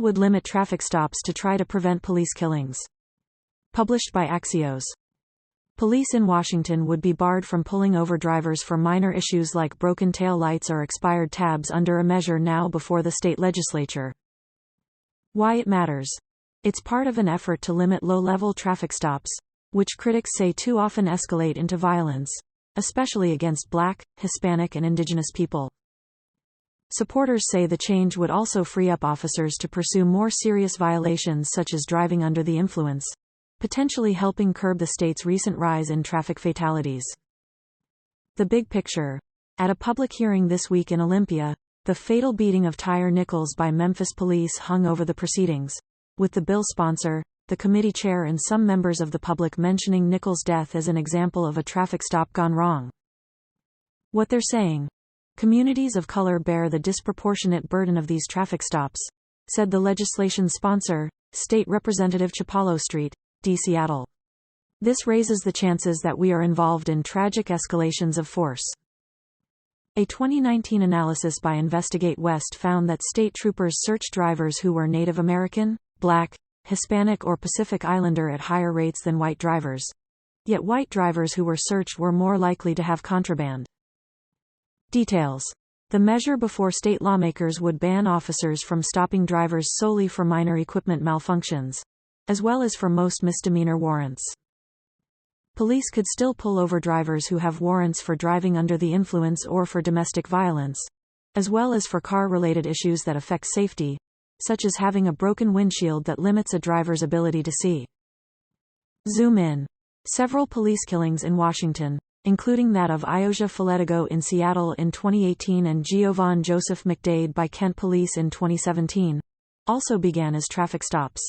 would limit traffic stops to try to prevent police killings. Published by Axios. Police in Washington would be barred from pulling over drivers for minor issues like broken tail lights or expired tabs under a measure now before the state legislature. Why it matters. It's part of an effort to limit low-level traffic stops, which critics say too often escalate into violence, especially against Black, Hispanic and Indigenous people. Supporters say the change would also free up officers to pursue more serious violations such as driving under the influence, potentially helping curb the state's recent rise in traffic fatalities. The big picture. At a public hearing this week in Olympia, the fatal beating of Tyre Nichols by Memphis police hung over the proceedings, with the bill sponsor, the committee chair and some members of the public mentioning Nichols' death as an example of a traffic stop gone wrong. What they're saying? Communities of color bear the disproportionate burden of these traffic stops, said the legislation's sponsor, State Representative Chapalo Street, D. Seattle. This raises the chances that we are involved in tragic escalations of force. A 2019 analysis by Investigate West found that state troopers searched drivers who were Native American, Black, Hispanic or Pacific Islander at higher rates than white drivers. Yet white drivers who were searched were more likely to have contraband. Details. The measure before state lawmakers would ban officers from stopping drivers solely for minor equipment malfunctions, as well as for most misdemeanor warrants. Police could still pull over drivers who have warrants for driving under the influence or for domestic violence, as well as for car-related issues that affect safety, such as having a broken windshield that limits a driver's ability to see. Zoom in. Several police killings in Washington, including that of Ioja Faletigo in Seattle in 2018 and Giovanni Joseph McDade by Kent Police in 2017, also began as traffic stops.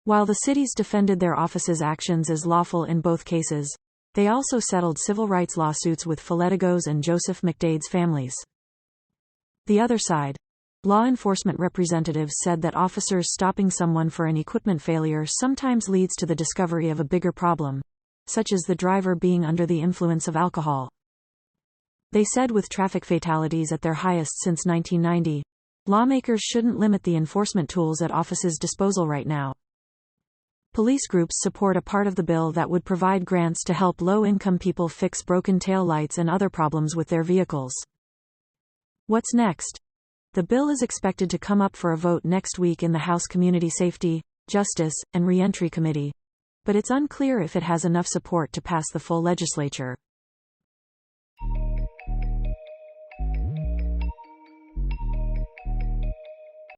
While the cities defended their offices' actions as lawful in both cases, they also settled civil rights lawsuits with Faletigo's and Joseph McDade's families. The other side. Law enforcement representatives said that officers stopping someone for an equipment failure sometimes leads to the discovery of a bigger problem, such as the driver being under the influence of alcohol. They said with traffic fatalities at their highest since 1990, lawmakers shouldn't limit the enforcement tools at offices' disposal right now. Police groups support a part of the bill that would provide grants to help low-income people fix broken tail lights and other problems with their vehicles. What's next? The bill is expected to come up for a vote next week in the House Community Safety, Justice, and Reentry Committee, but it's unclear if it has enough support to pass the full legislature.